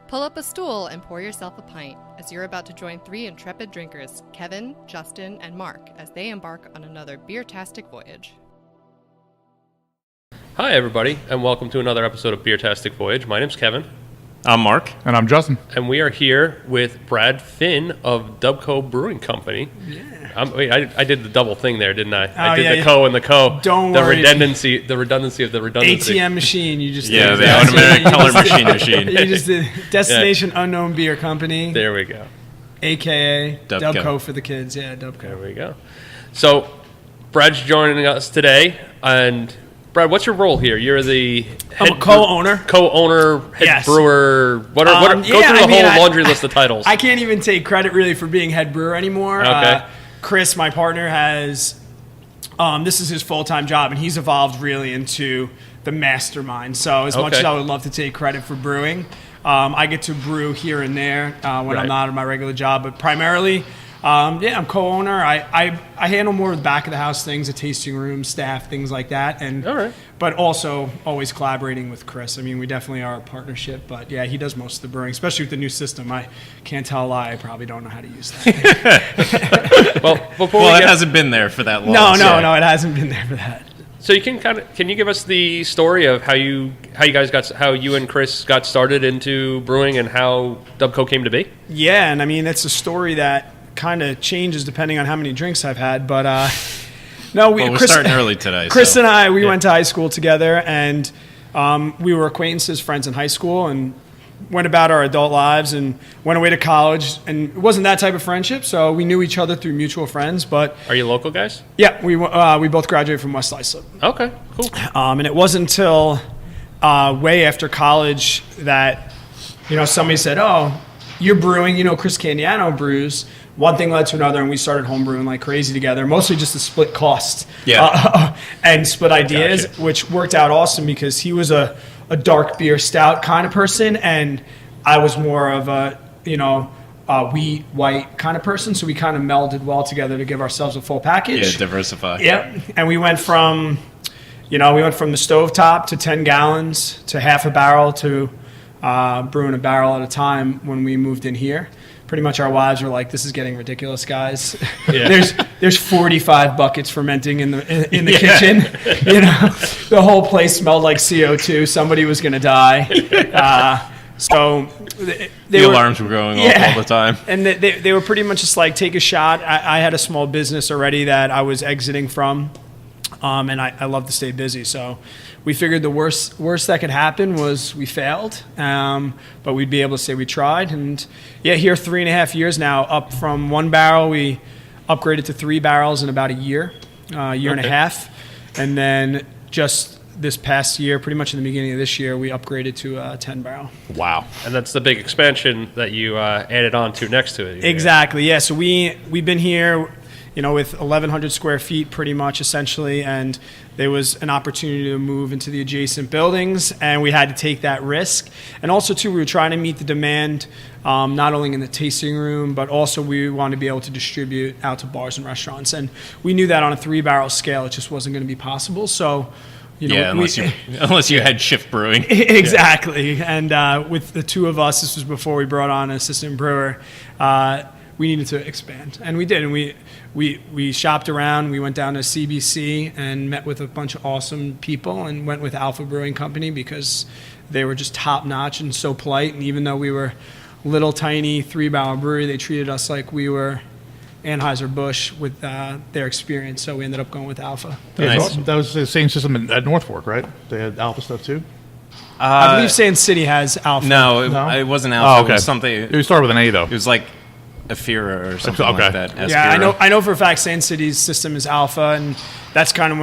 Pull up a stool and pour yourself a pint as you're about to join three intrepid drinkers, Kevin, Justin, and Mark, as they embark on another Beertastic Voyage. Hi, everybody, and welcome to another episode of Beertastic Voyage. My name's Kevin. I'm Mark. And I'm Justin. And we are here with Brad Finn of DUBCo Brewing Company. Yeah. I did the double thing there, didn't I? I did yeah, the co and the co. Don't the worry. redundancy of the redundancy. ATM machine. You just Yeah, did. the automatic color machine. You just did Destination Unknown Beer Company. There we go. AKA DUBCo. DUBCo for the kids. Yeah, DUBCo. There we go. So, Brad's joining us today, and Brad, what's your role here? You're the I'm a co-owner. Head Yes. brewer. Go through the whole laundry list of titles. I can't even take credit really for being head brewer anymore. Okay. Chris, my partner, has this is his full-time job, and he's evolved really into the mastermind. So as much as I would love to take credit for brewing, I get to brew here and there when I'm not at my regular job, but primarily. I'm co-owner. I handle more of the back of the house things, the tasting room, staff, things like that, and but also always collaborating with Chris. I mean, we definitely are a partnership, but yeah, he does most of the brewing, especially with the new system. I can't tell a lie. I probably don't know how to use that. It hasn't been there for that long. No, it hasn't been there for that. So you can you give us the story of how you and Chris got started into brewing and how DUBCo came to be? Yeah, and I mean it's a story that kind of changes depending on how many drinks I've had, but we're Chris, starting early today. Chris and I went to high school together, and we were acquaintances, friends in high school, and went about our adult lives and went away to college, and it wasn't that type of friendship, so we knew each other through mutual friends. But are you local guys? Yeah, we both graduated from West Islip. Okay, cool. And it wasn't until way after college that somebody said, "Oh, you're brewing. Chris Candiano brews." One thing led to another, and we started homebrewing like crazy together, mostly just to split costs and split ideas, which worked out awesome because he was a dark beer stout kind of person, and I was more of a wheat white kind of person. So we kind of melded well together to give ourselves a full package. Yeah, diversify. Yep, and we went from the stovetop to 10 gallons to half a barrel to brewing a barrel at a time when we moved in here. Pretty much our wives were like, "This is getting ridiculous, guys." Yeah. there's 45 buckets fermenting in the kitchen. The whole place smelled like CO2. Somebody was gonna die. The alarms were going off all the time. And they were pretty much just like, take a shot. I had a small business already that I was exiting from, and I love to stay busy. So we figured the worst that could happen was we failed, but we'd be able to say we tried. And here 3.5 years now, up from 1 barrel, we upgraded to 3 barrels in about a year and a half. And then just this past year, pretty much in the beginning of this year, we upgraded to a 10 barrel. Wow. And that's the big expansion that you added on to next to it. Exactly, yeah. So we've been here, with 1,100 square feet pretty much essentially, and there was an opportunity to move into the adjacent buildings, and we had to take that risk. And also, too, we were trying to meet the demand, not only in the tasting room, but also we wanted to be able to distribute out to bars and restaurants. And we knew that on a 3-barrel scale, it just wasn't going to be possible. So, unless you had shift brewing. Exactly. And with the two of us, this was before we brought on an assistant brewer, we needed to expand, and we did. And we shopped around. We went down to CBC and met with a bunch of awesome people, and went with Alpha Brewing Company because they were just top notch and so polite. And even though we were little tiny 3-barrel brewery, they treated us like we were Anheuser-Busch with their experience. So we ended up going with Alpha. That was the same system at North Fork, right? They had Alpha stuff too. I believe Sand City has Alpha. No, it wasn't Alpha. Oh, okay. It was something. It started with an A though. It was like Afira or something like that. Yeah, I know for a fact Sand City's system is Alpha, and that's kind of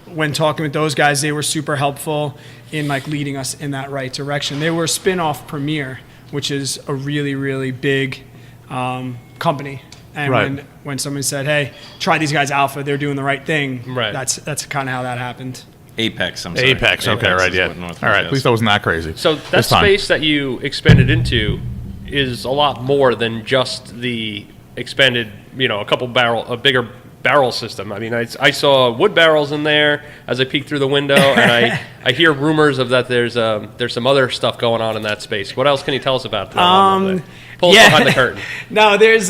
when talking with those guys, they were super helpful in like leading us in that right direction. They were a spin-off Premier, which is a really, really big company. And when somebody said, "Hey, try these guys Alpha, they're doing the right thing," that's kind of how that happened. Apex, I'm sorry. Apex, okay, right, yeah. All right, at least that wasn't that crazy. So that space that you expanded into is a lot more than just the expanded, a bigger barrel system. I mean, I saw wood barrels in there as I peeked through the window, and I hear rumors of that there's some other stuff going on in that space. What else can you tell us about that? Pull us behind the curtain. No, there's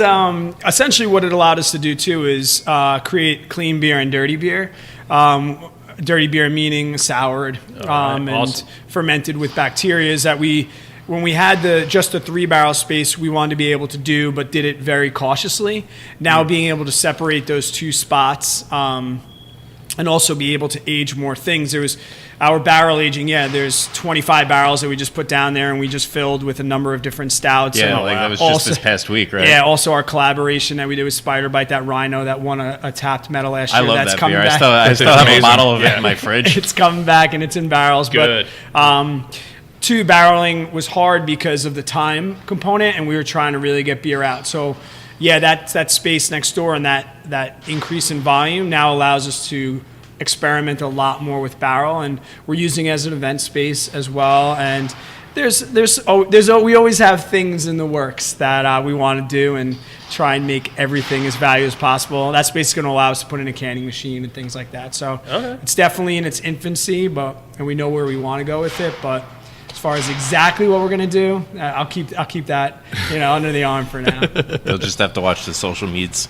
essentially what it allowed us to do too is create clean beer and dirty beer. Dirty beer meaning soured and awesome. Fermented with bacteria that when we had just the 3-barrel space, we wanted to be able to do, but did it very cautiously. Now being able to separate those two spots and also be able to age more things. There was our barrel aging. Yeah, there's 25 barrels that we just put down there, and we just filled with a number of different stouts. Yeah, that was just this past week, right? Yeah, also our collaboration that we did with Spider Bite, that Rhino that won a tapped medal last year. I love that's that coming beer. back. I still have a bottle of it in my fridge. It's coming back, and it's in barrels. Good. But, 2 barreling was hard because of the time component, and we were trying to really get beer out. So, yeah, that space next door and that increase in volume now allows us to experiment a lot more with barrel, and we're using it as an event space as well. And we always have things in the works that we want to do and try and make everything as valuable as possible. That space is going to allow us to put in a canning machine and things like that. So It's definitely in its infancy, and we know where we want to go with it, but as far as exactly what we're going to do, I'll keep that under the arm for now. You'll just have to watch the social medias.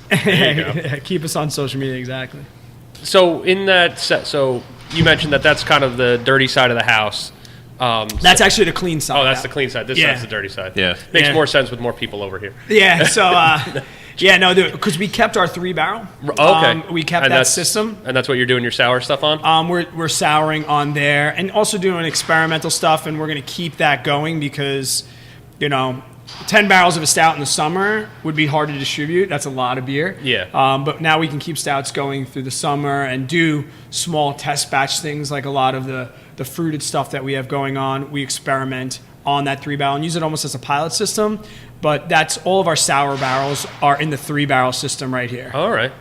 Keep us on social media, exactly. So in that set, so you mentioned that's kind of the dirty side of the house. That's actually the clean side. Oh, that's the clean side. This side's the dirty side. Yeah. Makes more sense with more people over here. Yeah, so... because we kept our 3-barrel. Okay. We kept that system. And that's what you're doing your sour stuff on? We're souring on there and also doing experimental stuff, and we're going to keep that going because, 10 barrels of a stout in the summer would be hard to distribute. That's a lot of beer. Yeah. But now we can keep stouts going through the summer and do small test batch things like a lot of the fruited stuff that we have going on. We experiment on that 3-barrel and use it almost as a pilot system. But that's all of our sour barrels are in the 3-barrel system right here. All right.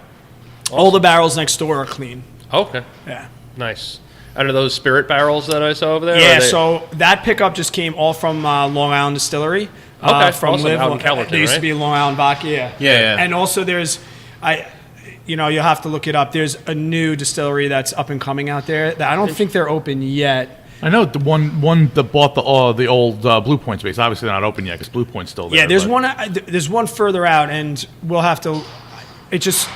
Awesome. All the barrels next door are clean. Okay. Yeah. Nice. And are those spirit barrels that I saw over there? Yeah, so that pickup just came all from Long Island Distillery. Okay, from awesome. Liv. Out in Kellerton, There used to be Long Island vodka, Yeah. And also there's, you'll have to look it up. There's a new distillery that's up and coming out there that I don't think they're open yet. I know the one that bought the old Blue Point space. Obviously, they're not open yet because Blue Point's still there. Yeah, there's one further out, and we'll have to. It's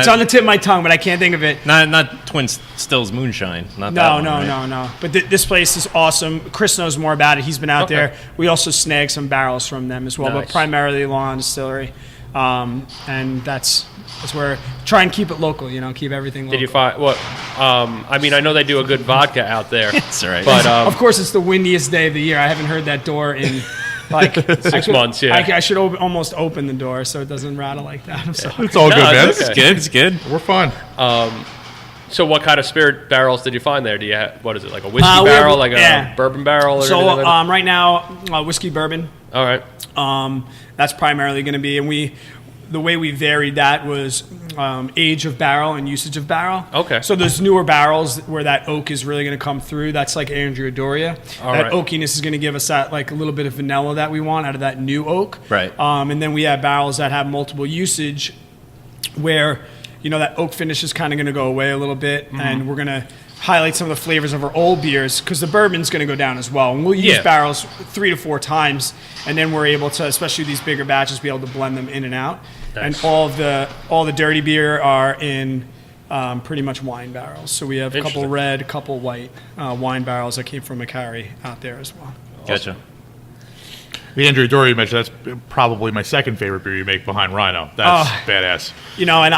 on the tip of my tongue, but I can't think of it. Not Twin Stills Moonshine. Not that one, right? No. But this place is awesome. Chris knows more about it. He's been out there. We also snagged some barrels from them as well, but primarily Long Island Distillery, and that's where try and keep it local. Keep everything local. Did you find what? I mean, I know they do a good vodka out there. That's right. But of course, it's the windiest day of the year. I haven't heard that door in. 6 months, yeah. I should almost open the door so it doesn't rattle like that. I'm sorry. It's all good, man. It's good. We're fine. So what kind of spirit barrels did you find there? Do you have, what is it, like a whiskey barrel, a bourbon barrel? Or so anything like that? right now, whiskey bourbon. All right. That's primarily going to be, and the way we varied that was age of barrel and usage of barrel. Okay. So those newer barrels where that oak is really going to come through, that's like Andrea Doria. That oakiness is going to give us that like a little bit of vanilla that we want out of that new oak. Right. And then we have barrels that have multiple usage where, that oak finish is kind of going to go away a little bit, and we're going to highlight some of the flavors of our old beers because the bourbon's going to go down as well. And we'll use barrels 3 to 4 times, and then we're able to, especially these bigger batches, be able to blend them in and out. Nice. And all the dirty beer are in pretty much wine barrels. So we have a couple red, a couple white wine barrels that came from Macari out there as well. Gotcha. The Andrea Doria you mentioned, that's probably my second favorite beer you make behind Rhino. That's badass. And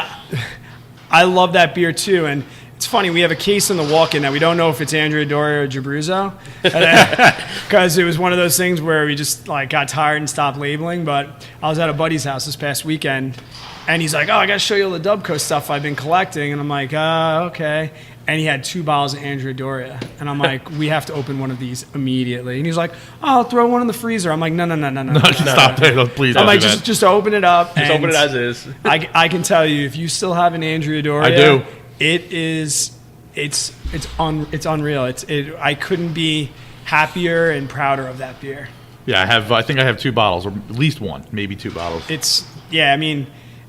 I love that beer too. And it's funny, we have a case in the walk-in that we don't know if it's Andrea Doria or Jabruzzo, because it was one of those things where we just got tired and stopped labeling. But I was at a buddy's house this past weekend, and he's like, "Oh, I got to show you all the DUBCo stuff I've been collecting." And I'm like, okay. And he had 2 bottles of Andrea Doria, and I'm like, "We have to open one of these immediately." And he's like, "Oh, I'll throw one in the freezer." I'm like, "No, stop there, please." I'm like, just open it up. Just open it as is. I can tell you, if you still have an Andrea Doria, I do. It's unreal. I couldn't be happier and prouder of that beer. Yeah, I think I have 2 bottles, or at least one, maybe 2 bottles.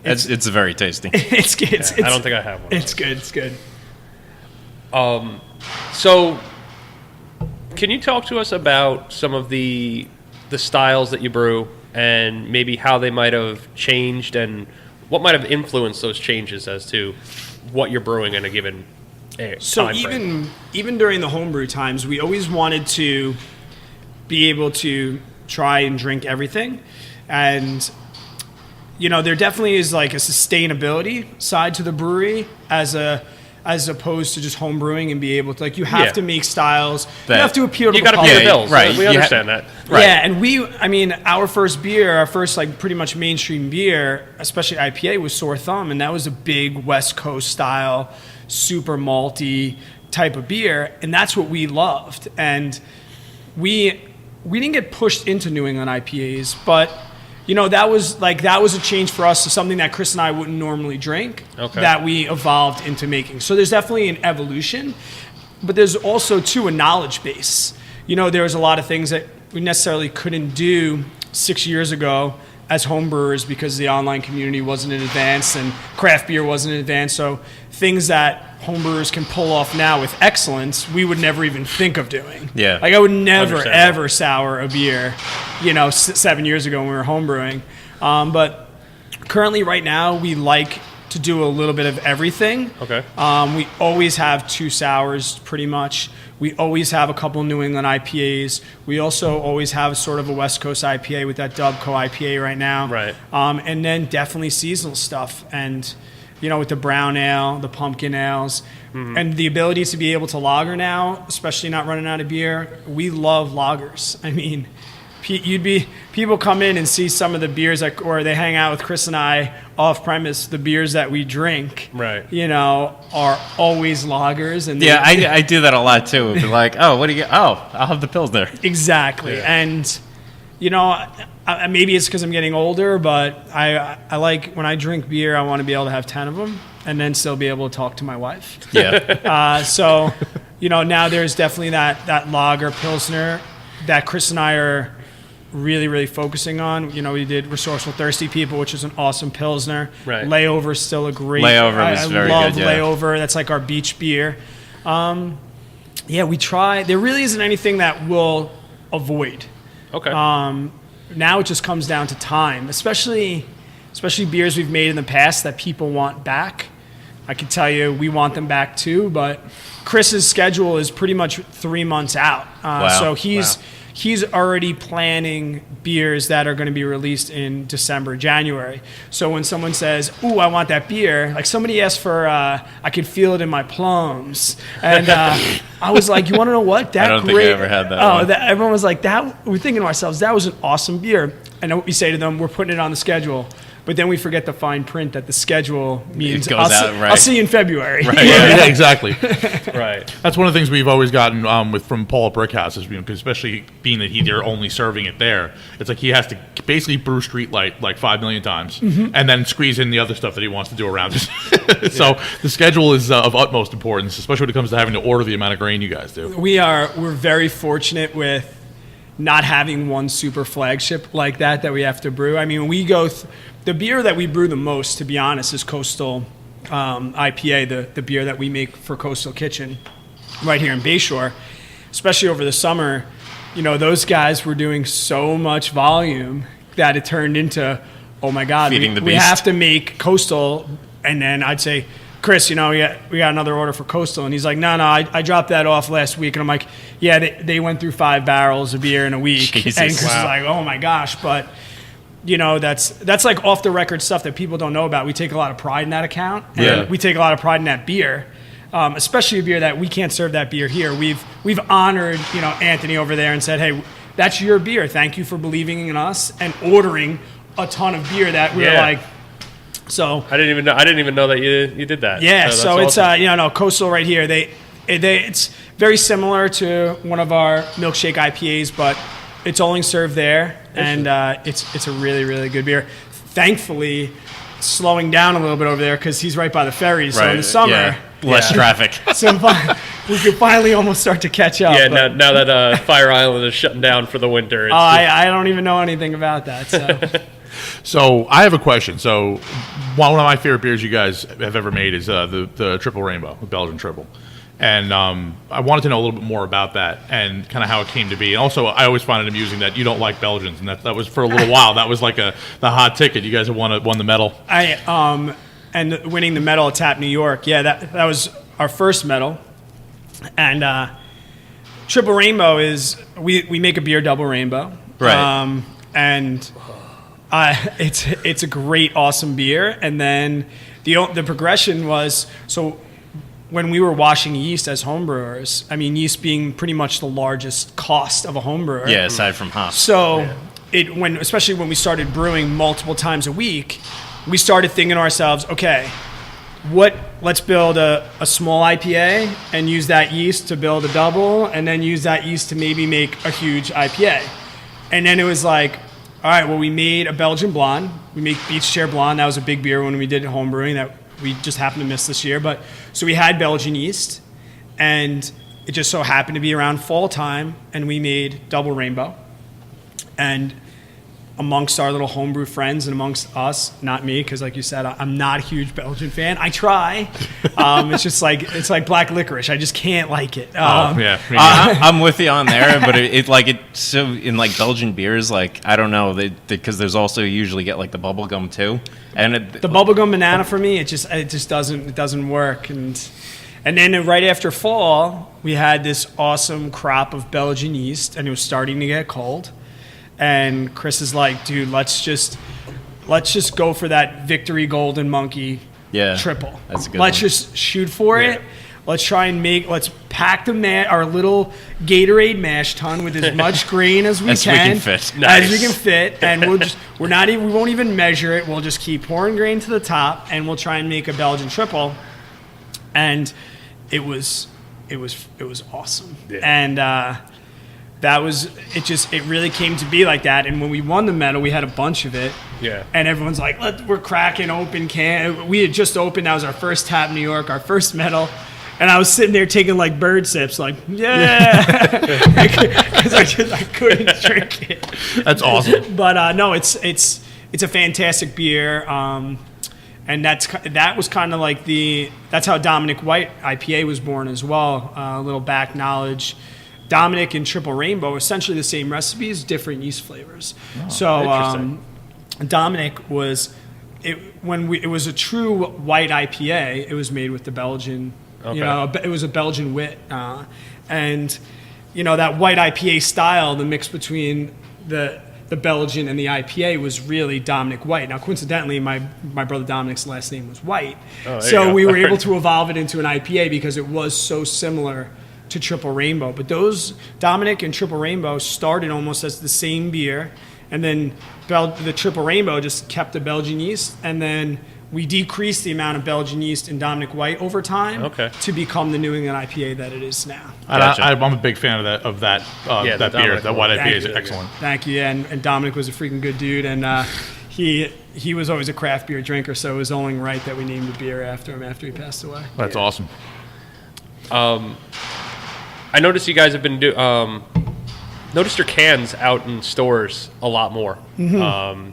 It's very tasty. It's good. I don't think I have one. It's good. It's good. So, can you talk to us about some of the styles that you brew and maybe how they might have changed and what might have influenced those changes as to what you're brewing in a given So time frame? even during the homebrew times, we always wanted to be able to try and drink everything, and there definitely is like a sustainability side to the brewery as opposed to just home brewing and be able to you have to make styles. You have to appeal to you the got to pay the bills, right? We understand that, right? Yeah, and our first beer, our first pretty much mainstream beer, especially IPA, was Sore Thumb, and that was a big West Coast style, super malty type of beer, and that's what we loved. And we didn't get pushed into New England IPAs, but that was a change for us to something that Chris and I wouldn't normally drink, that we evolved into making. So there's definitely an evolution, but there's also too a knowledge base. There was a lot of things that we necessarily couldn't do 6 years ago as homebrewers because the online community wasn't in advance and craft beer wasn't in advance. So things that homebrewers can pull off now with excellence, we would never even think of doing. Yeah. I would never, ever sour a beer, 7 years ago when we were homebrewing. But currently right now, we like to do a little bit of everything. Okay. We always have 2 sours pretty much. We always have a couple New England IPAs. We also always have sort of a West Coast IPA with that DUBCo IPA right now. Right. And then definitely seasonal stuff. And, with the brown ale, the pumpkin ales, and the ability to be able to lager now, especially not running out of beer. We love lagers. I mean, people come in and see some of the beers or they hang out with Chris and I off premise. The beers that we drink, right, are always lagers. And I do that a lot too. Be like, oh, what do you get? Oh, I'll have the Pilsner. Exactly, and maybe it's because I'm getting older, but I like when I drink beer, I want to be able to have 10 of them and then still be able to talk to my wife. Yeah. So now there's definitely that lager Pilsner that Chris and I are really, really focusing on. We did Resourceful Thirsty People, which is an awesome Pilsner. Right. Layover is still a great. Layover is very love good, yeah. Layover. That's like our beach beer. We try. There really isn't anything that we'll avoid. Okay. Now it just comes down to time, especially beers we've made in the past that people want back. I can tell you we want them back too, but Chris's schedule is pretty much 3 months out. So he's already planning beers that are going to be released in December, January. So when someone says, "Ooh, I want that beer," like somebody asked for, I could feel it in my plums, and I was like, "You want to know what? That I don't think I ever had that one. Everyone was like, "That." We're thinking to ourselves, "That was an awesome beer." And what we say to them, we're putting it on the schedule. But then we forget the fine print that the schedule means I'll see you in February. Right. Yeah, exactly. Right. That's one of the things we've always gotten from Paul at Brickhouse, is because especially being that they're only serving it there, it's like he has to basically brew Streetlight like 5 million times, and then squeeze in the other stuff that he wants to do around it. So the schedule is of utmost importance, especially when it comes to having to order the amount of grain you guys do. We're very fortunate with not having one super flagship like that we have to brew. I mean, we go. The beer that we brew the most, to be honest, is Coastal IPA, the beer that we make for Coastal Kitchen right here in Bayshore. Especially over the summer, those guys were doing so much volume that it turned into, oh my God, we have to make Coastal. And then I'd say, Chris, we got another order for Coastal. And he's like, no, I dropped that off last week. And I'm like, yeah, they went through 5 barrels of beer in a week. Jesus. And Chris is like, oh my gosh. But, that's like off the record stuff that people don't know about. We take a lot of pride in that account. And we take a lot of pride in that beer, especially a beer that we can't serve that beer here. We've honored, Anthony over there and said, hey, that's your beer. Thank you for believing in us and ordering a ton of beer that we were like. So I didn't even know that you did that. Yeah, so it's awesome. Coastal right here. It's very similar to one of our milkshake IPAs, but it's only served there, and it's a really, really good beer. Thankfully, it's slowing down a little bit over there because he's right by the ferry. So in the summer, less traffic. So we could finally almost start to catch up. Yeah, now that Fire Island is shutting down for the winter. I don't even know anything about that. So. So I have a question. So one of my favorite beers you guys have ever made is the Triple Rainbow, the Belgian Triple. And I wanted to know a little bit more about that and kind of how it came to be. And also, I always find it amusing that you don't like Belgians, and that was for a little while. That was like the hot ticket. You guys have won the medal. And winning the medal at Tap New York, that was our first medal. And Triple Rainbow is we make a beer double rainbow, right? It's a great, awesome beer. And then the progression was so. When we were washing yeast as homebrewers, I mean, yeast being pretty much the largest cost of a homebrewer. Yeah, aside from hops. So especially when we started brewing multiple times a week, we started thinking to ourselves, okay, let's build a small IPA and use that yeast to build a double, and then use that yeast to maybe make a huge IPA. And then it was like, all right, well, we made a Belgian blonde. We make Beach Chair Blonde. That was a big beer when we did homebrewing that we just happened to miss this year. But so we had Belgian yeast, and it just so happened to be around fall time, and we made Double Rainbow. And amongst our little homebrew friends and amongst us, not me, because like you said, I'm not a huge Belgian fan. I try. It's like black licorice. I just can't like it. I'm with you on there, but so in like Belgian beers, like I don't know, because there's also usually get like the bubble gum too, and the bubblegum banana for me, it just doesn't work. And then right after fall, we had this awesome crop of Belgian yeast, and it was starting to get cold. And Chris is like, dude, let's just go for that Victory Golden Monkey triple. That's a good Let's one. just shoot for it. Let's try and let's pack our little Gatorade mash tun with as much grain as we can fit. As we can fit, and we won't even measure it. We'll just keep pouring grain to the top, and we'll try and make a Belgian triple. And it was awesome. Yeah. And it really came to be like that. And when we won the medal, we had a bunch of it. Yeah. And everyone's like, we're cracking open We had just opened. That was our first Tap New York, our first medal. And I was sitting there taking like bird sips, like, yeah. Because I couldn't drink it. That's awesome. But no, it's a fantastic beer. And that was kind of like that's how Dominic White IPA was born as well. A little back knowledge. Dominic and Triple Rainbow, essentially the same recipes, different yeast flavors. Dominic it was a true white IPA. It was made with the Belgian, it was a Belgian wit, and that white IPA style, the mix between the Belgian and the IPA was really Dominic White. Now, coincidentally, my brother Dominic's last name was White, so we were able to evolve it into an IPA because it was so similar to Triple Rainbow. But those Dominic and Triple Rainbow started almost as the same beer, and then the Triple Rainbow just kept the Belgian yeast, and then we decreased the amount of Belgian yeast in Dominic White over time to become the New England IPA that it is now. Gotcha. I'm a big fan of that beer. That white IPA is excellent. Thank you. And Dominic was a freaking good dude, and he was always a craft beer drinker, so it was only right that we named the beer after him after he passed away. That's awesome. I noticed you guys have been noticed your cans out in stores a lot more. Mm-hmm.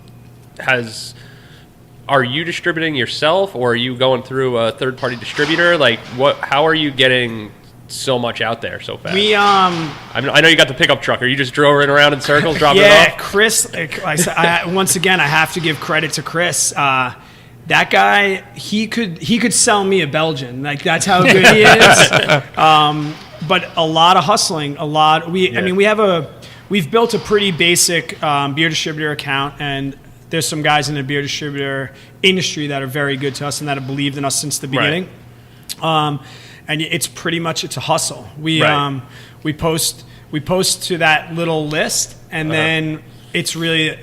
Are you distributing yourself, or are you going through a third-party distributor? Like, how are you getting so much out there so fast? I know you got the pickup truck. Are you just driving around in circles, dropping it off? Yeah, Chris. Once again, I have to give credit to Chris. That guy, he could sell me a Belgian. Like, that's how good he is. But a lot of hustling, I mean, we've built a pretty basic beer distributor account, and there's some guys in the beer distributor industry that are very good to us and that have believed in us since the beginning. Right. And it's a hustle. We post to that little list, and then it's really,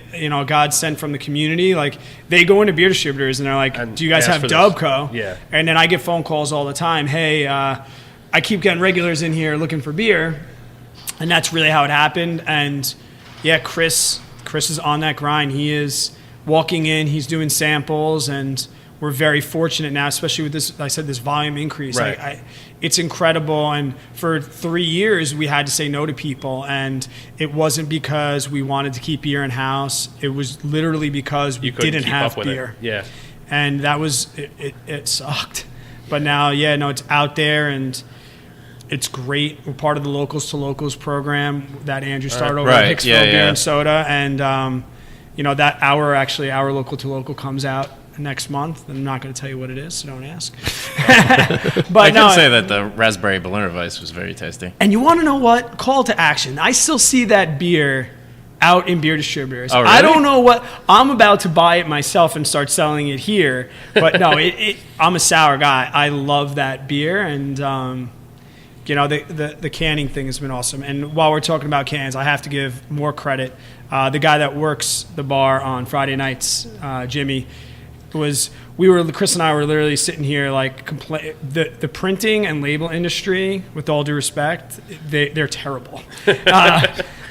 God sent from the community. Like, they go into beer distributors and they're like, do you guys have DUBCo? Yeah. And then I get phone calls all the time. Hey, I keep getting regulars in here looking for beer. And that's really how it happened. And yeah, Chris is on that grind. He is walking in, he's doing samples, and we're very fortunate now, especially with this, I said, this volume increase. Right. It's incredible. And for 3 years, we had to say no to people. And it wasn't because we wanted to keep beer in-house. It was literally because we didn't have beer. Yeah. And that was, it sucked. But now, it's out there and it's great. We're part of the Locals to Locals program that Andrew started over at Hicksville Beer and Soda. And, that our Local to Local comes out next month. I'm not going to tell you what it is, so don't ask. But I can say that the raspberry Berliner Weiss was very tasty. And you want to know what? Call to action. I still see that beer out in beer distributors. Oh, really? I don't know what. I'm about to buy it myself and start selling it here. But no, I'm a sour guy. I love that beer. And, the canning thing has been awesome. And while we're talking about cans, I have to give more credit. The guy that works the bar on Friday nights, Jimmy, Chris and I were literally sitting here like the printing and label industry, with all due respect, they're terrible.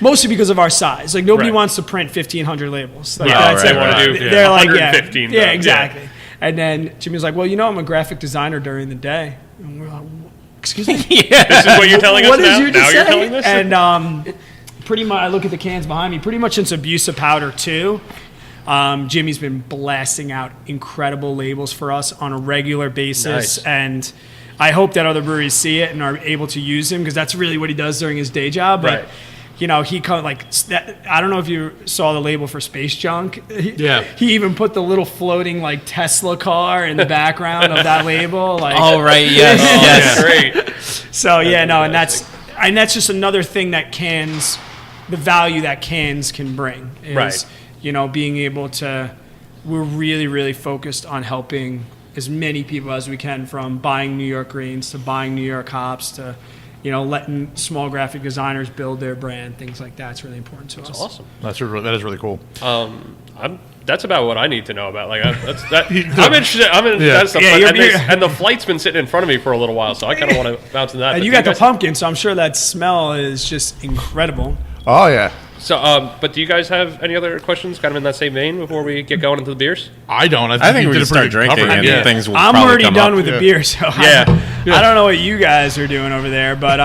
Mostly because of our size. Like nobody wants to print 1,500 labels. Like, they want to do they're like 115. Yeah, exactly. Yeah. And then Jimmy's like, well, I'm a graphic designer during the day. And we're like, excuse me? This is what you're telling us what now? Did you just now say? You're telling this? And pretty much, I look at the cans behind me, pretty much since Abusa Powder 2, Jimmy's been blasting out incredible labels for us on a regular basis. Nice. And I hope that other breweries see it and are able to use him, because that's really what he does during his day job. But, he kind of I don't know if you saw the label for Space Junk. He even put the little floating Tesla car in the background of that label. Right, yes. Great. So and that's just another thing that cans, the value that cans can bring is, being able to, we're really, really focused on helping as many people as we can, from buying New York grains to buying New York hops to, letting small graphic designers build their brand, things like that. It's really important to us. That's awesome. That is really cool. That's about what I need to know about. I'm interested. That stuff. And the flight's been sitting in front of me for a little while, so I kind of want to bounce in that. And you got the pumpkin, so I'm sure that smell is just incredible. Oh yeah. So, but do you guys have any other questions, kind of in that same vein, before we get going into the beers? I don't. I think we can start drinking, and things will I'm probably already come done up. with the beer, so I don't know what you guys are doing over there, but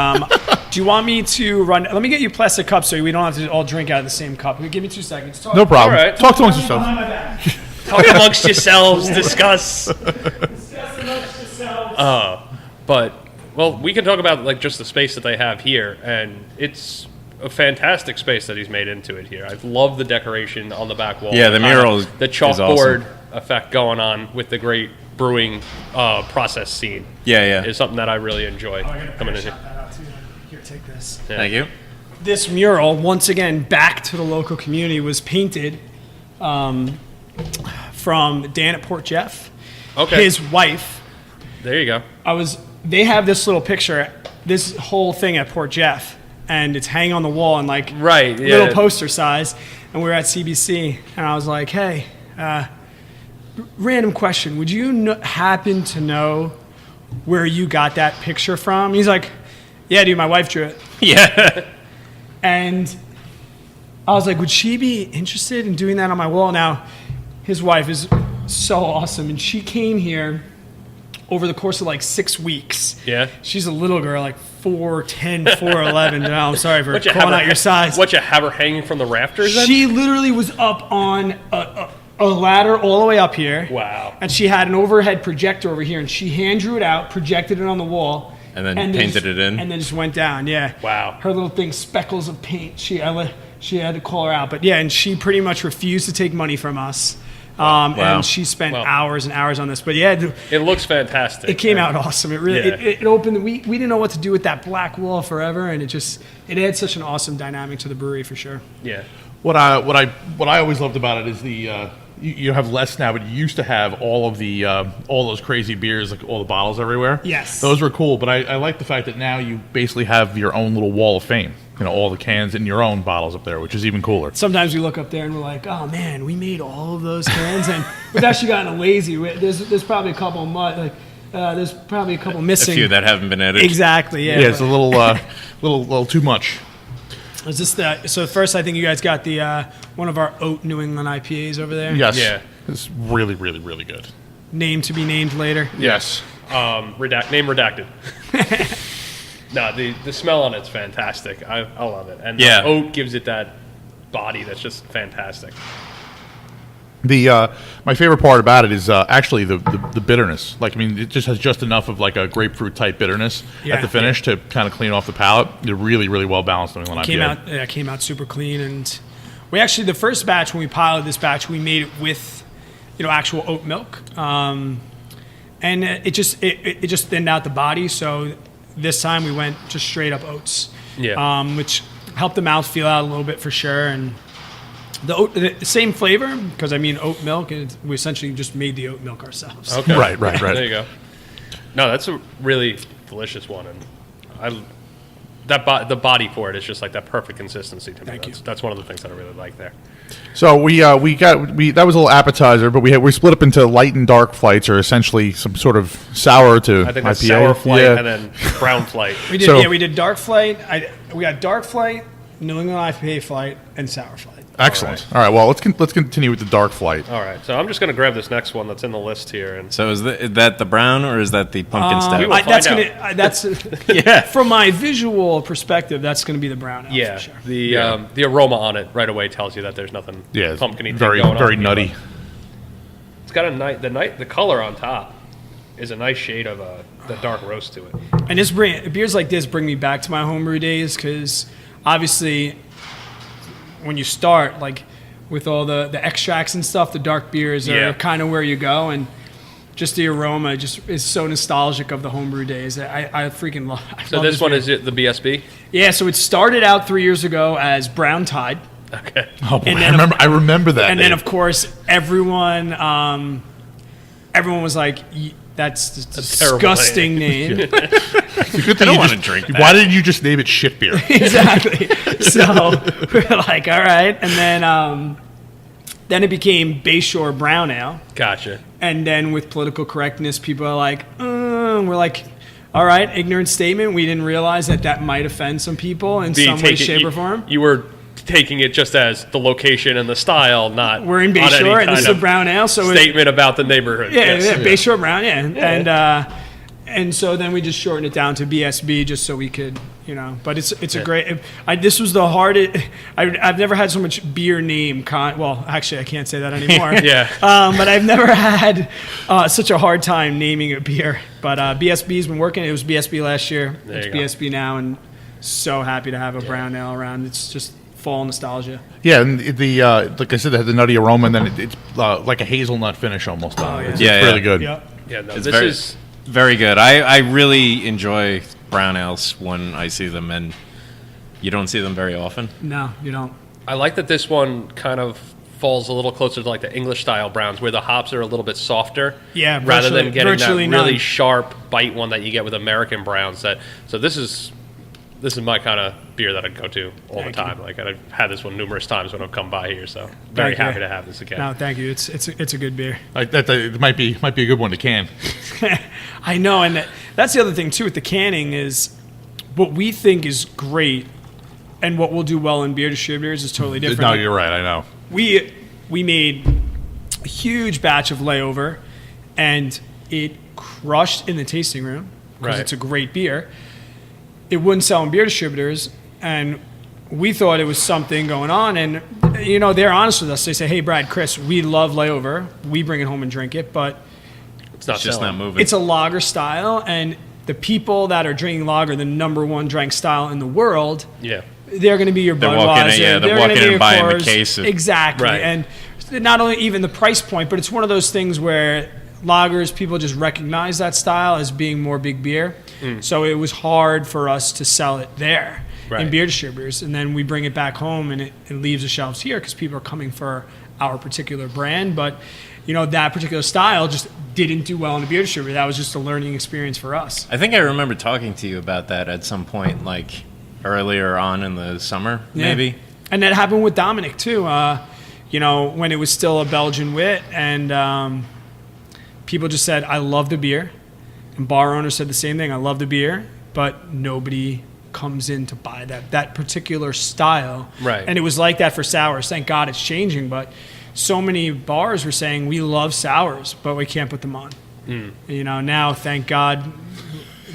do you want me to run? Let me get you plastic cups so we don't have to all drink out of the same cup. Give me 2 seconds. No problem. All right. Talk amongst yourself. Talk amongst yourselves. Discuss. But we can talk about just the space that they have here, and it's a fantastic space that he's made into it here. I love the decoration on the back wall. Yeah, the mural the chalkboard awesome. effect going on with the great brewing process scene. Yeah. Is something that I really enjoy coming in here. Here, take this. Yeah. Thank you. This mural, once again, back to the local community, was painted from Dan at Port Jeff. Okay. His wife. There you go. They have this little picture, this whole thing at Port Jeff, and it's hanging on the wall in little poster size. And we were at CBC, and I was like, hey, random question. Would you happen to know where you got that picture from? He's like, yeah, dude, my wife drew it. Yeah. And I was like, would she be interested in doing that on my wall? Now, his wife is so awesome, and she came here over the course of 6 weeks. Yeah. She's a little girl, 4'10", 4'11". No, I'm sorry for calling out your size. What, you have her hanging from the rafters then? She literally was up on a ladder all the way up here. Wow. And she had an overhead projector over here, and she hand drew it out, projected it on the wall. And then painted it in? And then just went down, yeah. Wow. Her little thing, speckles of paint. She had to call her out. But yeah, and she pretty much refused to take money from us. Wow. And she spent hours and hours on this. But yeah, it looks fantastic. It came out awesome. It really it opened. We didn't know what to do with that black wall forever, and it adds such an awesome dynamic to the brewery for sure. Yeah. What I always loved about it is the you have less now, but you used to have all of the all those crazy beers, all the bottles everywhere. Yes, those were cool. But I like the fact that now you basically have your own little wall of fame. All the cans in your own bottles up there, which is even cooler. Sometimes we look up there and we're like, oh man, we made all of those cans, and we've actually gotten lazy. There's probably a couple there's probably a couple missing. A few that haven't been edited. Exactly. Yeah. Yeah, it's a little little too much. Is this so first, I think you guys got the one of our oat New England IPAs over there. Yes. Yeah. It's really, really, really good. name to be named later. Yes. Name redacted. No, the smell on it's fantastic. I love it, and Yeah. the oat gives it that body that's just fantastic. My favorite part about it is actually the bitterness. Like, I mean, it just has just enough of like a grapefruit type bitterness at the finish to kind of clean off the palate. They're really, really well balanced New England IPA. Came out super clean, and we actually the first batch when we piloted this batch, we made it with, actual oat milk, and it just thinned out the body. So this time we went just straight up oats, which helped the mouth feel out a little bit for sure, and. The same flavor, because oat milk, and we essentially just made the oat milk ourselves. Okay. Right. There you go. No, that's a really delicious one, and the body for it is just like that perfect consistency to me. Thank you. That's one of the things that I really like there. So we that was a little appetizer, but we split up into light and dark flights, or essentially some sort of sour to I think that's IPA. sour flight and then brown flight. We did dark flight. We got dark flight, New England IPA flight, and sour flight. Excellent. All right. Well, let's continue with the dark flight. All right, so I'm just going to grab this next one that's in the list here, and So is that the brown or is that the pumpkin stout? We will find out. That's Yeah. from my visual perspective. That's going to be the brown ale yeah, for sure. the aroma on it right away tells you that there's nothing Yeah, pumpkin-y thing very going on. very here, nutty. but It's got the color on top is a nice shade of the dark roast to it. And beers like this bring me back to my homebrew days, because obviously when you start, like with all the extracts and stuff, the dark beers are kind of where you go, and just the aroma just is so nostalgic of the homebrew days. I freaking love. So this one is it the BSB? Yeah, so it started out 3 years ago as Brown Tide. Okay. Oh, boy, And then I remember that. And then, name. of course, everyone was like, "That's a terrible disgusting name." It's a good thing I don't you wanna just- drink that. Why didn't you just name it shit beer? Exactly. So we're like, all right, and then it became Bayshore Brown Ale, Gotcha. and then with political correctness, people are like, we're like, all right, ignorant statement. We didn't realize that might offend some people in some way, shape, or form. You were taking it just as the location and the style, not We're in on any Bayshore, and kind this is a of brown ale, so statement about the neighborhood. Yeah, Yes. Bayshore Brown, and so then we just shortened it down to BSB just so we could, But it's a great. This was the hardest. I've never had so much beer name. Well, actually, I can't say that anymore. Yeah. But I've never had such a hard time naming a beer. But BSB's been working. It was BSB last year. There It's you go. BSB now, and so happy to have a brown ale around. It's just fall nostalgia. Yeah, and like I said, it had the nutty aroma, and then it's like a hazelnut finish almost. On it. It's Yeah, really yeah. good. Yep. Yeah, no, It's this very, is very good. I really enjoy brown ales when I see them, and you don't see them very often. No, you don't. I like that this one kind of falls a little closer to like the English style browns, where the hops are a little bit softer. Yeah, rather than getting that virtually really none. sharp bite one that you get with American browns. So this is my kind of beer that I go to all the time. Like I've had this one numerous times when I've come by here. So very Thank you. happy to have this again. No, thank you. It's a good beer. Like that it might be a good one to can. I know, and that's the other thing too with the canning is what we think is great, and what we'll do well in beer distributors is totally different. No, Like, you're right. I know. we made a huge batch of layover, and it crushed in the tasting room because Right. it's a great beer. It wouldn't sell in beer distributors, and we thought it was something going on. And they're honest with us. They say, "Hey, Brad, Chris, we love layover. We bring it home and drink it, but." It's not It's just selling. not moving. It's a lager style, and the people that are drinking lager, the number one drank style in the world, Yeah. they're going to be your They're Budweiser. walking in- yeah, they're gonna walking be in and your buying a Coors. case of- Exactly, Right. and not only even the price point, but it's one of those things where lagers, people just recognize that style as being more big beer. So it was hard for us to sell it there in Right. beer distributors, and then we bring it back home, and it leaves the shelves here because people are coming for our particular brand, but. That particular style just didn't do well in the beer distributor. That was just a learning experience for us. I think I remember talking to you about that at some point, like earlier on in the summer, maybe. And that happened with Dominic, too. When it was still a Belgian wit, and people just said, I love the beer. And bar owners said the same thing, I love the beer, but nobody comes in to buy that particular style. Right. And it was like that for sours. Thank God it's changing, but so many bars were saying we love sours, but we can't put them on. You know, now thank God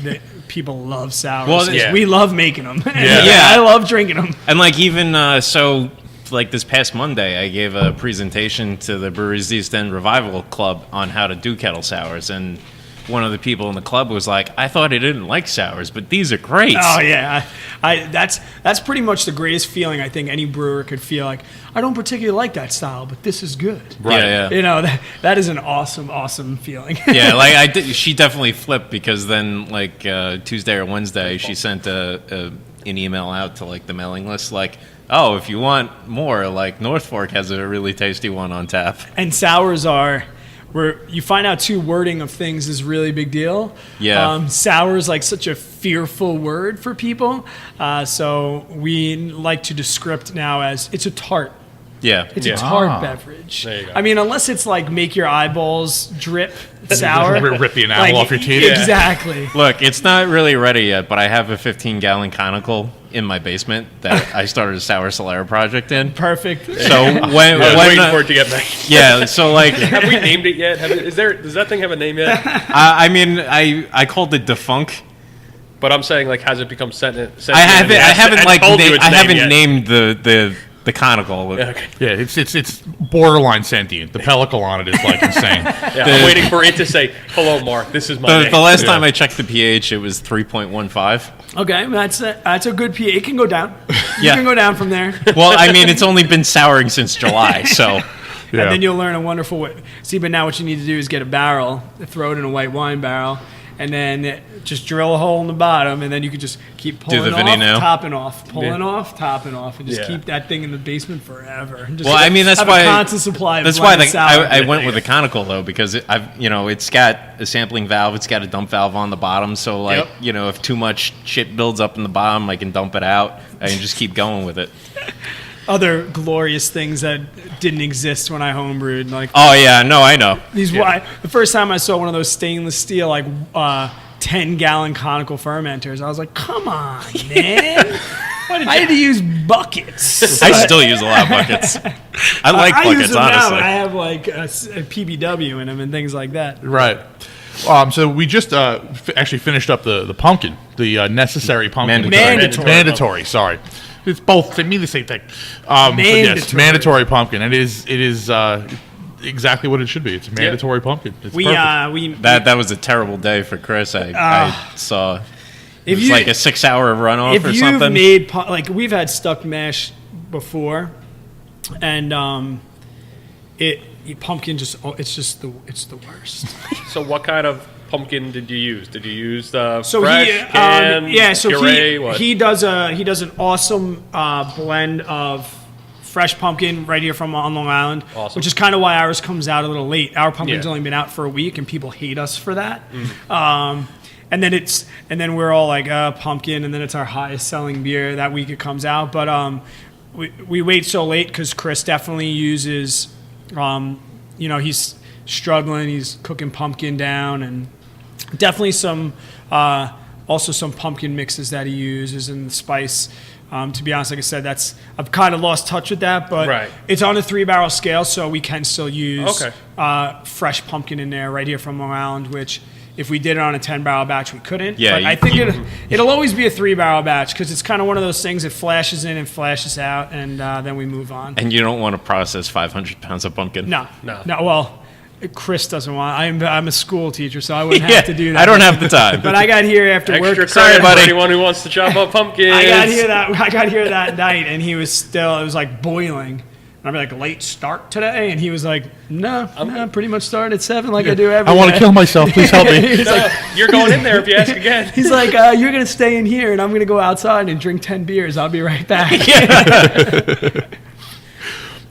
that people love sours. Well, we love making them. Yeah. I love drinking them. And like even so, like this past Monday, I gave a presentation to the Breweries East End Revival Club on how to do kettle sours, and one of the people in the club was like, "I thought I didn't like sours, but these are great." Oh yeah, that's pretty much the greatest feeling I think any brewer could feel. Like, I don't particularly like that style, but this is good. Right. Yeah. You know, that is an awesome feeling. Yeah, like she definitely flipped, because then like Tuesday or Wednesday, she sent an email out to like the mailing list, like, "Oh, if you want more, like North Fork has a really tasty one on tap." And sours are, where you find out too, wording of things is a really big deal. Yeah. Sour is like such a fearful word for people. So we like to descript now as it's a tart. Yeah. It's a tart beverage. There you go. I mean, unless it's like make your eyeballs drip sour. Rip the enamel off your teeth. Exactly. Look, it's not really ready yet, but I have a 15-gallon conical in my basement that I started a sour Solera project in. Perfect. So when waiting for it to get back. Yeah, so like, Have we named it yet? Does that thing have a name yet? I mean, I called it Defunk. But I'm saying, like, has it become sentient? I haven't named the conical. Yeah, okay. Yeah, it's borderline sentient. The pellicle on it is like insane. Yeah, I'm waiting for it to say, "Hello, Mark. This is my name." The last time I checked the pH, it was 3.15. Okay, that's a good pH. It can go down. You Yeah. can go down from there. Well, I mean, it's only been souring since July, so. And then you'll learn a wonderful way. See, but now what you need to do is get a barrel, throw it in a white wine barrel, and then just drill a hole in the bottom, and then you can just keep pulling the off, Vinino. topping off, pulling off, topping off, and just keep that thing in the basement forever. Just Well, I mean, that's have why a constant supply of that's why lemon sour. I went with a conical though, because it's got a sampling valve, it's got a dump valve on the bottom, so like if too much shit builds up in the bottom, I can dump it out. I can just keep going with it. Other glorious things that didn't exist when I homebrewed, like Oh yeah, no, I know. the first time I saw one of those stainless steel 10-gallon conical fermenters, I was like, come on, man. I had to use buckets. I still use a lot of buckets. I like I use buckets, them now. honestly. I have like a PBW in them and things like that. Right. So we just actually finished up the pumpkin, the necessary pumpkin. Mandatory. Sorry, it's both. They mean the same thing. Yes, mandatory pumpkin. It is exactly what it should be. It's a mandatory pumpkin. It's perfect. That was a terrible day for Chris. I saw. It was like a 6-hour runoff or something. If you've made we've had stuck mash before, and pumpkin it's the worst. So what kind of pumpkin did you use? Did you use the So fresh, canned, puree, he does an awesome blend of fresh pumpkin right here from on Long Island, which is kind of why ours comes out a little late. Our pumpkin's only been out for a week, and people hate us for that. And then we're all like pumpkin, and then it's our highest selling beer that week it comes out. But we wait so late because Chris definitely uses. He's struggling. He's cooking pumpkin down, and definitely some pumpkin mixes that he uses and the spice. To be honest, like I said, I've kind of lost touch with that, but it's on a 3-barrel scale, so we can still use fresh pumpkin in there right here from Long Island, which if we did it on a 10-barrel batch, we couldn't. Yeah, but I think it'll always be a 3-barrel batch because it's kind of one of those things that flashes in and flashes out, and then we move on. And you don't want to process 500 pounds of pumpkin. No. Well, Chris doesn't want. I'm a school teacher, so I wouldn't have to do that. I don't have the time. But I got here after work. Sorry, buddy. For anyone who wants to chop up pumpkins. I got here that night, and he was it was like boiling. And I'd be like, late start today? And he was like, no, pretty much start at 7 like I do every day. I want to kill myself. Please help me. You're going in there if you ask again. He's like, you're going to stay in here, and I'm going to go outside and drink 10 beers. I'll be right back.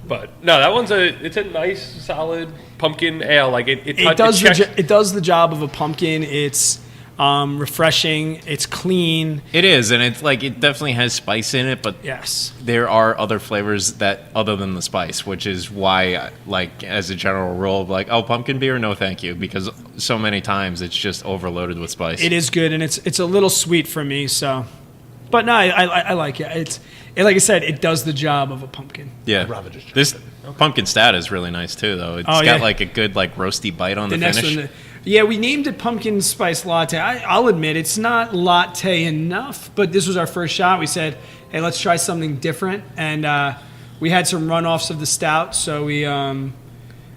But no, that one's it's a nice, solid pumpkin ale. Like it does the job of a pumpkin. It's refreshing. It's clean. It is, and it's like it definitely has spice in it, but yes, there are other flavors that other than the spice, which is why, like as a general rule, like pumpkin beer, no thank you, because so many times it's just overloaded with spice. It is good, and it's a little sweet for me. So, but no, I like it. like I said, it does the job of a pumpkin. Yeah. rather just This pumpkin stout is really nice too, though. It's got like a good like roasty bite on the finish. One, yeah, we named it pumpkin spice latte. I'll admit it's not latte enough, but this was our first shot. We said, hey, let's try something different, and we had some runoffs of the stout, so we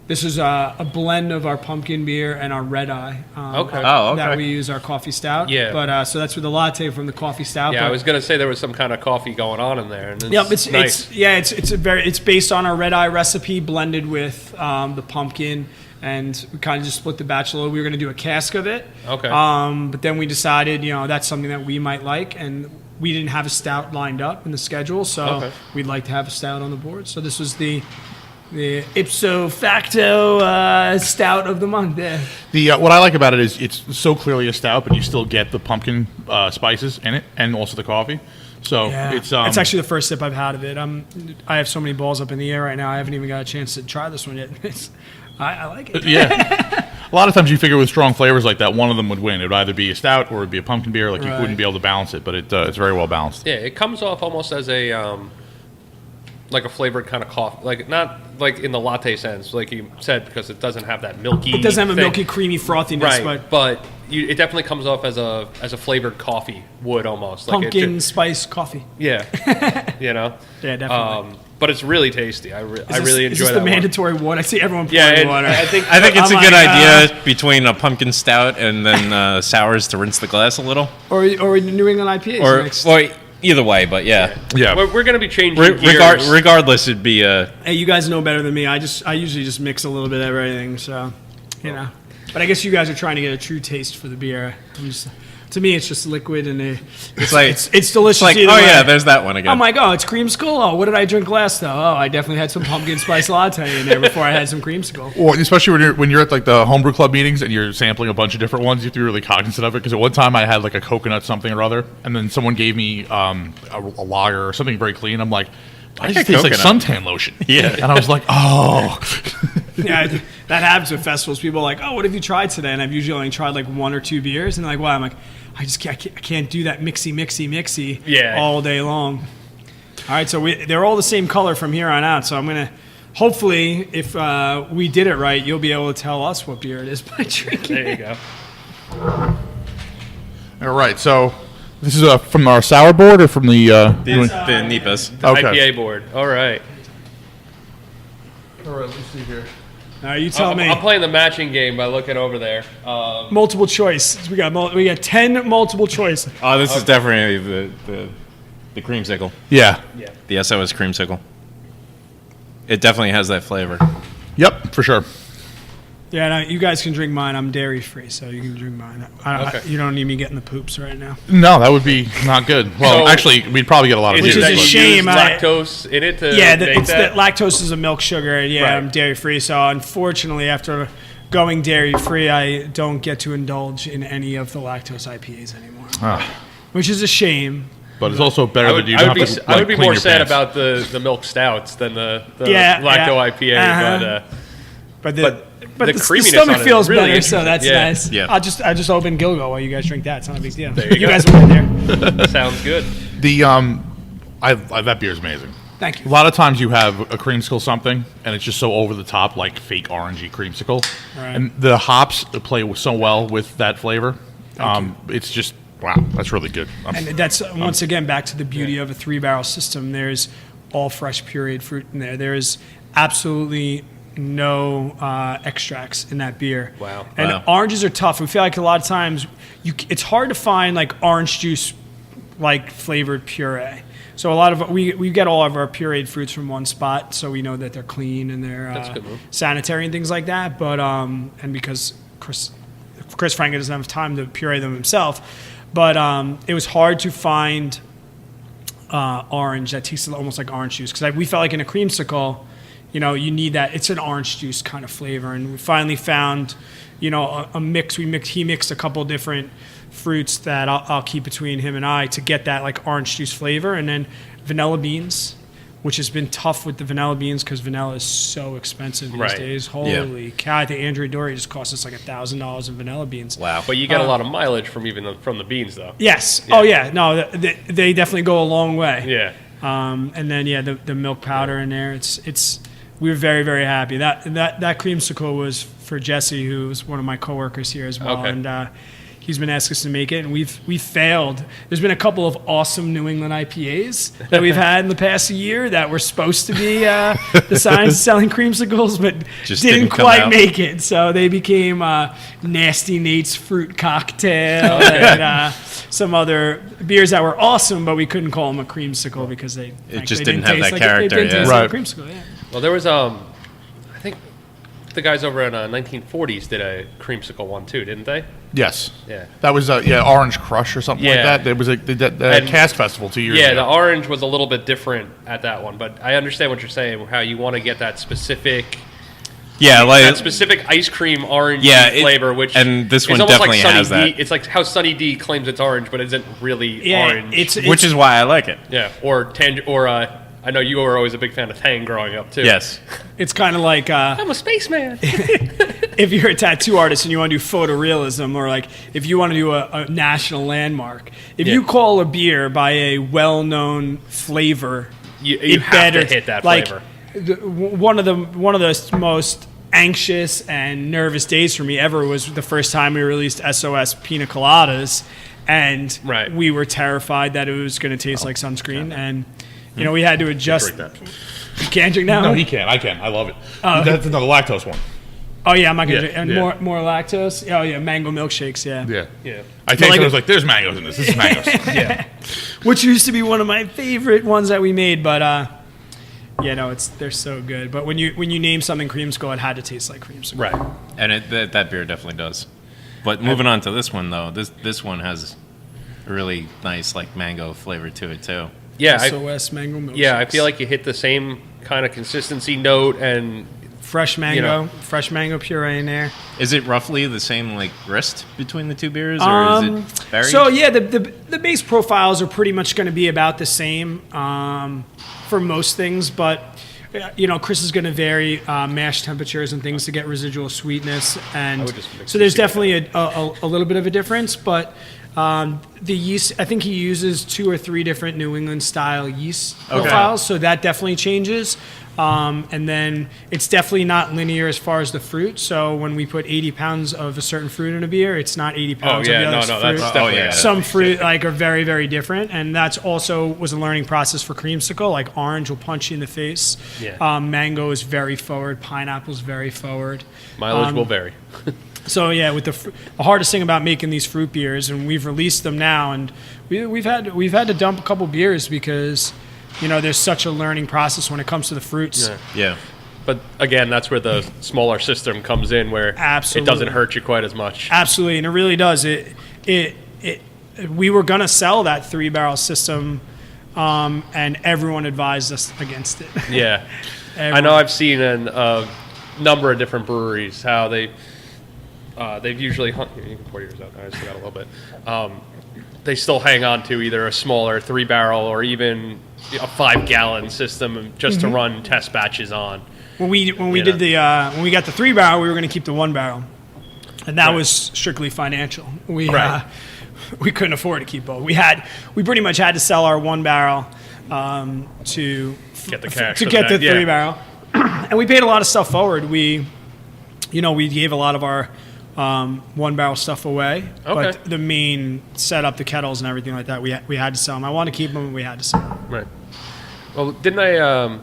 this is a blend of our pumpkin beer and our red eye. Okay. That we use our coffee stout. Yeah. But so that's with the latte from the coffee stout. Yeah, but, I was gonna say there was some kind of coffee going on in there. And Yep, it's nice. it's based on our red eye recipe blended with the pumpkin, and we kind of just split the batch a little. We were going to do a cask of it. Okay. But then we decided, that's something that we might like, and we didn't have a stout lined up in the schedule, so we'd like to have a stout on the board. So this was the ipso facto stout of the month. Yeah. What I like about it is it's so clearly a stout, but you still get the pumpkin spices in it, and also the coffee. So it's actually the first sip I've had of it. I have so many balls up in the air right now. I haven't even got a chance to try this one yet. I like it. Yeah. A lot of times you figure with strong flavors like that, one of them would win. It would either be a stout or it would be a pumpkin beer. Like you wouldn't be able to balance it, but it's very well balanced. Yeah, it comes off almost as a like a flavored kind of coffee, like not like in the latte sense, like you said, because it doesn't have that milky. It doesn't have a milky, creamy frothiness, right? But it definitely comes off as a flavored coffee would almost pumpkin spice coffee. Yeah, Yeah, definitely. But it's really tasty. I really enjoy that. Is this the mandatory one? I see everyone pouring water. I think it's a good idea between a pumpkin stout and then sours to rinse the glass a little, or New England IPAs. Or either way, but yeah. We're going to be changing gears. Regardless, it'd be Hey, you guys know better than me. I usually just mix a little bit of everything, so But I guess you guys are trying to get a true taste for the beer. To me, it's just liquid, and it's delicious. It's like, there's that one again. I'm like, it's creamsicle. Oh, what did I drink last though? Oh, I definitely had some pumpkin spice latte in there before I had some creamsicle. Well, especially when you're at like the homebrew club meetings and you're sampling a bunch of different ones, you have to be really cognizant of it. Because at one time I had like a coconut something or other, and then someone gave me a lager or something very clean. I'm like, I just taste like suntan lotion. Yeah, and I was like, oh. Yeah, that happens with festivals. People are like, oh, what have you tried today? And I've usually only tried like one or two beers, and they're like, why? I'm like, I can't do that mixy all day long. All right, so they're all the same color from here on out. So I'm gonna hopefully, if we did it right, you'll be able to tell us what beer it is by drinking. There you go. All right, so this is from our sour board or from the NEPAs. The IPA board. All right. All right, let's see here. You tell me. I'm playing the matching game by looking over there. Multiple choice. We got 10 multiple choice. Oh, this is definitely the creamsicle. Yeah. The SOS creamsicle. It definitely has that flavor. Yep, for sure. Yeah, no, you guys can drink mine. I'm dairy free, so you can drink mine. You don't need me getting the poops right now. No, that would be not good. Well, actually, we'd probably get a lot of which is a shame. Lactose in it to make that? Lactose is a milk sugar. And Right. I'm dairy free. So unfortunately, after going dairy free, I don't get to indulge in any of the lactose IPAs anymore, which is a shame. But it's also better that you I don't would have to I would be clean more your sad pants. about the milk stouts than the lacto IPA. But the the creaminess stomach on it feels is really better, so that's interesting. nice. Yeah. I'll just open Gilgo while you guys drink that. It's not a big deal. You go. guys will get there. Sounds good. The that beer is amazing. Thank you. A lot of times you have a creamsicle something, and it's just so over the top, like fake orangey creamsicle. Right. And the hops play so well with that flavor. It's just wow, that's really good. And that's once again back to the beauty of a 3-barrel system. There's all fresh pureed fruit in there. There is absolutely no extracts in that beer. Wow. And oranges are tough. We feel like a lot of times it's hard to find like orange juice like flavored puree. So a lot of we get all of our pureed fruits from one spot, so we know that they're clean and they're sanitary and things like that. But and because Chris Franken doesn't have time to puree them himself, but it was hard to find orange that tasted almost like orange juice, because we felt like in a creamsicle, you need that. It's an orange juice kind of flavor, and we finally found, a mix. He mixed a couple different fruits that I'll keep between him and I to get that like orange juice flavor, and then vanilla beans, which has been tough with the vanilla beans because vanilla is so expensive these days. Holy cow! I think Andrea Dory just cost us like $1,000 in vanilla beans. Wow! But you get a lot of mileage from the beans, though. Yes. Yeah. Oh yeah. No, they definitely go a long way. Yeah. And then the milk powder in there. We were very, very happy. That creamsicle was for Jesse, who's one of my coworkers here as well, and he's been asking us to make it, and we failed. There's been a couple of awesome New England IPAs that we've had in the past year that were supposed to be the signs of selling creamsicles, but Just didn't come quite out. make it. So they became Nasty Nate's Fruit Cocktail and some other beers that were awesome, but we couldn't call them a creamsicle because they just they didn't have taste that like character, They didn't yeah. taste like a Right. creamsicle, yeah. Well, there was I think the guys over in 1940s did a creamsicle one too, didn't they? Yes. Yeah. That was Orange Crush or something like Yeah. that. There was a And- cask festival 2 years Yeah, ago. the orange was a little bit different at that one, but I understand what you're saying. How you want to get that specific ice cream orange flavor, which and this is one almost definitely like Sunny has D. that. It's like how Sunny D claims it's orange, but isn't really orange. Which is why I like it. Yeah, I know you were always a big fan of Tang growing up too. Yes. It's kind of like I'm a spaceman. if you're a tattoo artist and you want to do photorealism, or like if you want to do a national landmark. If you call a beer by a well-known flavor, you have to hit that flavor. One of the most anxious and nervous days for me ever was the first time we released SOS Pina Coladas, and we were terrified that it was going to taste like sunscreen, and we had to adjust. Drink that. You can't drink that No, one? he can. I can. I love it. That's another lactose one. Oh yeah, I'm not gonna drink. And yeah. more lactose. Oh yeah, mango milkshakes. Yeah. Yeah. I tasted it. I was like, "There's mangoes in this. This is mangoes." Yeah. Which used to be one of my favorite ones that we made, but they're so good. But when you name something creamsicle, it had to taste like creamsicle. Right. And that beer definitely does. But moving on to this one though, this one has a really nice like mango flavor to it too. Yeah. SOS mango milkshakes. Yeah, I feel like you hit the same kind of consistency note and fresh mango puree in there. Is it roughly the same like grist between the two beers, or is it varied? So yeah, the base profiles are pretty much going to be about the same for most things, but Chris is going to vary mash temperatures and things to get residual sweetness, and so there's definitely a little bit of a difference, but. The yeast, I think he uses 2 or 3 different New England style yeast profiles, so that definitely changes. And then it's definitely not linear as far as the fruit. So when we put 80 pounds of a certain fruit in a beer, it's not 80 pounds of the other fruit. That's definitely Some fruit are very, very different, and that's also was a learning process for creamsicle. Like orange will punch you in the face. Yeah. Mango is very forward. Pineapple is very forward. Mileage will vary. So yeah, with the hardest thing about making these fruit beers, and we've released them now, and we've had to dump a couple beers because there's such a learning process when it comes to the fruits. Yeah. But again, that's where the smaller system comes in, where it doesn't hurt you quite as much. Absolutely, and it really does. We were gonna sell that 3-barrel system, and everyone advised us against it. Yeah, I know. I've seen in a number of different breweries how they've usually you can pour yours out. I just got a little bit. They still hang on to either a smaller 3-barrel or even a 5-gallon system just to run test batches on. When we got the 3-barrel, we were going to keep the 1-barrel, and that was strictly financial. We couldn't afford to keep both. We pretty much had to sell our 1-barrel to get the cash to get the 3-barrel, and we paid a lot of stuff forward. We gave a lot of our 1-barrel stuff away, but the main setup, the kettles and everything like that, we had to sell them. I want to keep them, and we had to sell them. Right. Well, didn't I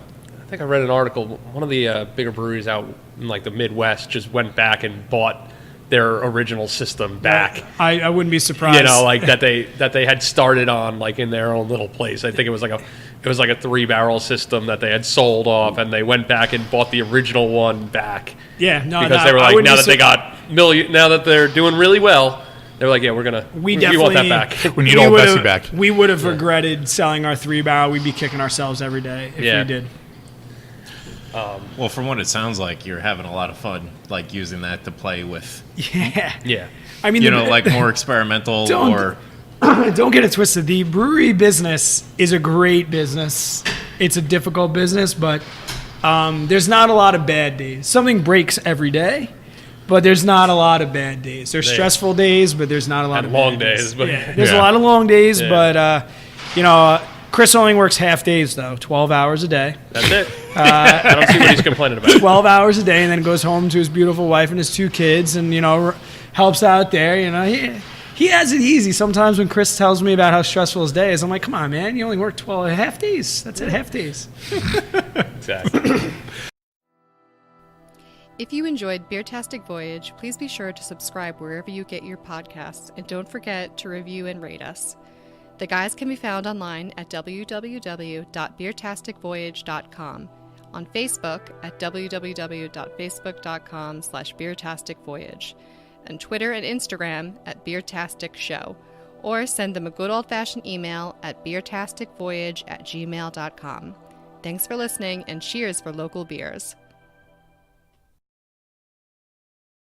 think I read an article. One of the bigger breweries out in like the Midwest just went back and bought their original system back. I wouldn't be surprised. Like that they had started on like in their own little place. I think it was like a 3-barrel system that they had sold off, and they went back and bought the original one back. Yeah, no, because they were like, now that they got now that they're doing really well, they were like, yeah, we want that back. We need all Bessie back. We would have regretted selling our 3-barrel. We'd be kicking ourselves every day if we did. Well, from what it sounds like, you're having a lot of fun, like using that to play with. Yeah. Yeah. I mean, like more experimental or. Don't get it twisted. The brewery business is a great business. It's a difficult business, but there's not a lot of bad days. Something breaks every day, but there's not a lot of bad days. There's stressful days, but there's not a lot of long bad days. But there's a lot of long days, but Chris only works half days, though, 12 hours a day. That's it. I don't see what he's complaining about. 12 hours a day, and then goes home to his beautiful wife and his 2 kids and, helps out there. He has it easy. Sometimes when Chris tells me about how stressful his day is, I'm like, come on, man, you only work 12 half days. That's it, half days. Exactly. If you enjoyed Beertastic Voyage, please be sure to subscribe wherever you get your podcasts, and don't forget to review and rate us. The guys can be found online at www.beertasticvoyage.com, on Facebook at www.facebook.com/beertasticvoyage, and Twitter and Instagram at Beertastic Show, or send them a good old-fashioned email at beertasticvoyage@gmail.com. Thanks for listening, and cheers for local beers.